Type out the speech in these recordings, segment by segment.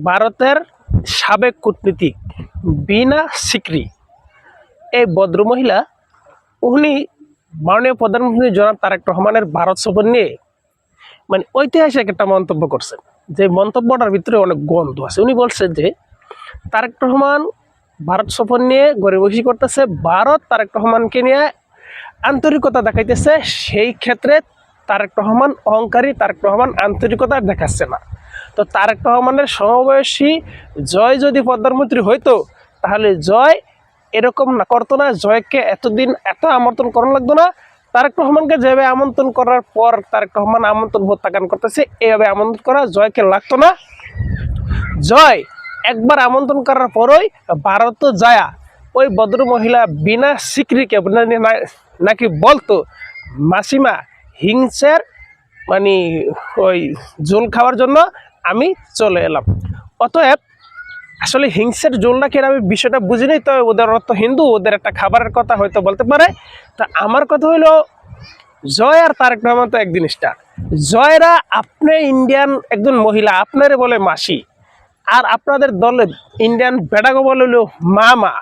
ভারতের সাবেক কূটনীতিক বিনা সিকরি এই ভদ্রমহিলা উনি মাননীয় প্রধানমন্ত্রী জনাব তারেক রহমানের ভারত সফর নিয়ে মানে ঐতিহাসিক একটা মন্তব্য করছেন। যে মন্তব্যটার ভিতরে অনেক গন্ধ আছে। উনি বলছেন যে তারেক রহমান ভারত সফর নিয়ে গরিবসি করতেছে, ভারত তারেক রহমানকে নিয়ে আন্তরিকতা দেখাইতেছে, সেই ক্ষেত্রে তারেক রহমান অহংকারী, তারেক রহমান আন্তরিকতা দেখাচ্ছে না। তো তারেক রহমানের সমবয়সী জয় যদি প্রধানমন্ত্রী হইতো তাহলে জয় এরকম না করতো না, জয়কে এতদিন এত আমন্ত্রণ করা লাগতো না। তারেক রহমানকে যেভাবে আমন্ত্রণ করার পর তারেক রহমান আমন্ত্রণ প্রত্যাখ্যান করতেছে, এইভাবে আমন্ত্রণ করা জয়কে লাগতো না। জয় একবার আমন্ত্রণ করার পরই ভারত যায়া ওই ভদ্র মহিলা বিনা সিকরিকে নাকি বলতো, মাসিমা হিংসের মানে ওই জোল খাওয়ার জন্য আমি চলে এলাম। অতএব আসলে হিংসের জোলটা কি আমি বিষয়টা বুঝিনি, তো ওদের অর্থ হিন্দু, ওদের একটা খাবারের কথা হয়তো বলতে পারে। তা আমার কথা হইলো জয় আর তারেক রহমান তো এক জিনিসটা। জয়রা আপনি ইন্ডিয়ান একজন মহিলা, আপনারে বলে মাসি, আর আপনাদের দলে ইন্ডিয়ান বেড়াগো বলে হলো মামা।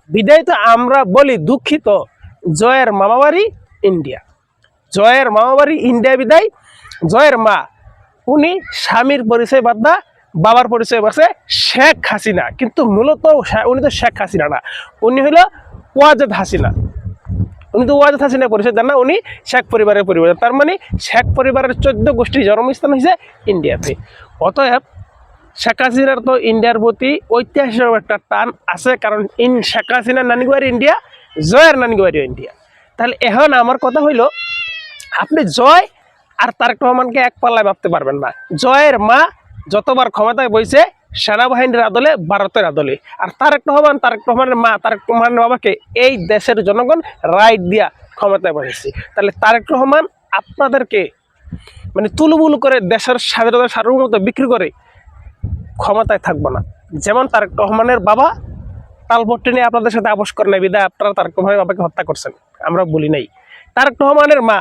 বিদায় তো আমরা বলি দুঃখিত, জয়ের মামাবাড়ি ইন্ডিয়া, জয়ের মামাবাড়ি ইন্ডিয়া। বিদায় জয়ের মা উনি স্বামীর পরিচয় বাদ দা বাবার পরিচয় বাসে শেখ হাসিনা, কিন্তু মূলত উনি তো শেখ হাসিনা না, উনি হলো ওয়াজেদ হাসিনা। উনি তো ওয়াজেদ হাসিনা পরিচয় দেন না, উনি শেখ পরিবারের পরিবার। তার মানে শেখ পরিবারের 14 গোষ্ঠীর জন্মস্থান হয়েছে ইন্ডিয়াতে। অতএব শেখ হাসিনার তো ইন্ডিয়ার প্রতি ঐতিহাসিক একটা টান আছে, কারণ শেখ হাসিনার নানিগুয়ারি ইন্ডিয়া, জয়ের নানিগুয়ারি ইন্ডিয়া। তাহলে এখন আমার কথা হইল, আপনি জয় আর তারেক রহমানকে এক পাল্লায় ভাবতে পারবেন না। জয়ের মা যতবার ক্ষমতায় বইছে সেনাবাহিনীর আদলে, ভারতের আদলে, আর তারেক রহমানের মা, তারেক রহমানের বাবাকে এই দেশের জনগণ রাইট দিয়া ক্ষমতায় বসেছে। তাহলে তারেক রহমান আপনাদেরকে মানে তুলুবুলু করে দেশের স্বাধীনতা সার্বভৌমত্ব বিক্রি করে ক্ষমতায় থাকবো না। যেমন তারেক রহমানের বাবা তালপট্টি নিয়ে আপনাদের সাথে আপোষ করে নাই, বিদায় আপনারা তারেক রহমানের বাবাকে হত্যা করছেন, আমরা বলি নাই। তারেক রহমানের মা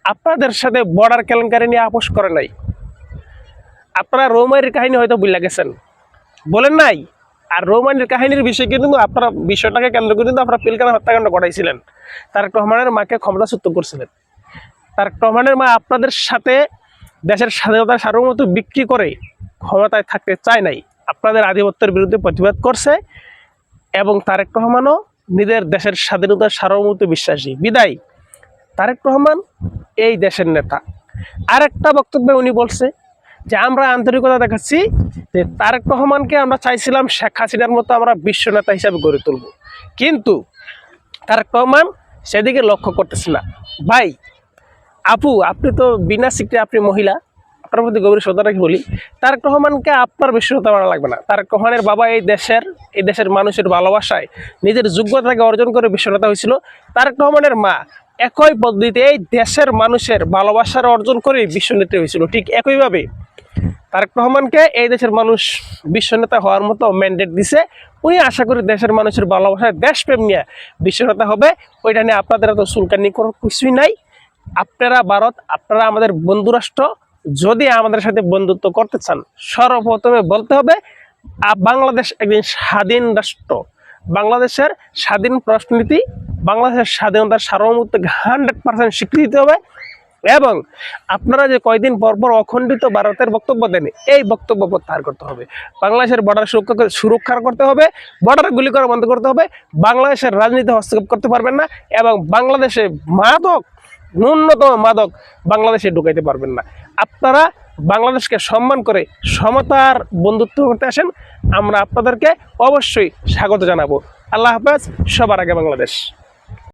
আপনাদের সাথে বর্ডার কেলেঙ্কারি নিয়ে আপোষ করে নাই। আপনারা রৌমারির কাহিনী হয়তো ভুলে গেছেন, বলেন নাই। আর রৌমারির কাহিনীর বিষয়ে কিন্তু আপনারা বিষয়টাকে কেন্দ্র করে কিন্তু আপনারা পিলখানা হত্যাকাণ্ড ঘটাইছিলেন, তারেক রহমানের মাকে ক্ষমতাচ্যুত করছিলেন। তারেক রহমানের মা আপনাদের সাথে দেশের স্বাধীনতার সার্বভৌমত্ব বিক্রি করে ক্ষমতায় থাকতে চায় নাই, আপনাদের আধিপত্যের বিরুদ্ধে প্রতিবাদ করছে। এবং তারেক রহমানও নিজের দেশের স্বাধীনতার সার্বভৌমত্ব বিশ্বাসী, বিদায় তারেক রহমান এই দেশের নেতা। আরেকটা বক্তব্যে উনি বলছে যে আমরা আন্তরিকতা দেখাচ্ছি, যে তারেক রহমানকে আমরা চাইছিলাম শেখ হাসিনার মতো আমরা বিশ্ব নেতা হিসাবে গড়ে তুলব, কিন্তু তারেক রহমান সেদিকে লক্ষ্য করতেছে না। ভাই আপু, আপনি তো বিনা সিকরি, আপনি মহিলা, আপনার প্রতি গভীর শ্রদ্ধা রাখি বলি, তারেক রহমানকে আপনার বেশি শ্রদ্ধা মানা লাগবে না। তারেক রহমানের বাবা এই দেশের মানুষের ভালোবাসায় নিজের যোগ্যতাকে অর্জন করে বিশ্ব নেতা হয়েছিল। তারেক রহমানের মা একই পদ্ধতিতে এই দেশের মানুষের ভালোবাসার অর্জন করে বিশ্ব নেতা হয়েছিল। ঠিক একইভাবে তারেক রহমানকে এই দেশের মানুষ বিশ্ব নেতা হওয়ার মতো ম্যান্ডেট দিছে। উনি আশা করি দেশের মানুষের ভালোবাসায় দেশপ্রেম নিয়ে বিশ্ব নেতা হবে। ওইটা নিয়ে আপনাদের এত চুলকানি করার কিছুই নাই। আপনারা ভারত, আপনারা আমাদের বন্ধু রাষ্ট্র, যদি আমাদের সাথে বন্ধুত্ব করতে চান সর্বপ্রথমে বলতে হবে বাংলাদেশ একদিন স্বাধীন রাষ্ট্র, বাংলাদেশের স্বাধীন পররাষ্ট্রনীতি, বাংলাদেশের স্বাধীনতার সার্বভৌমত্বকে 100% স্বীকৃতি দিতে হবে। এবং আপনারা যে কয়দিন পরপর অখণ্ডিত ভারতের বক্তব্য দেন, এই বক্তব্য প্রত্যাহার করতে হবে। বাংলাদেশের বর্ডার সুরক্ষা করতে হবে, বর্ডার গুলি করা বন্ধ করতে হবে। বাংলাদেশের রাজনীতি হস্তক্ষেপ করতে পারবেন না, এবং বাংলাদেশে ন্যূনতম মাদক বাংলাদেশে ঢুকাইতে পারবেন না। আপনারা বাংলাদেশকে সম্মান করে সমতার বন্ধুত্ব করতে আসেন, আমরা আপনাদেরকে অবশ্যই স্বাগত জানাবো। আল্লাহ হাফেজ, সবার আগে বাংলাদেশ।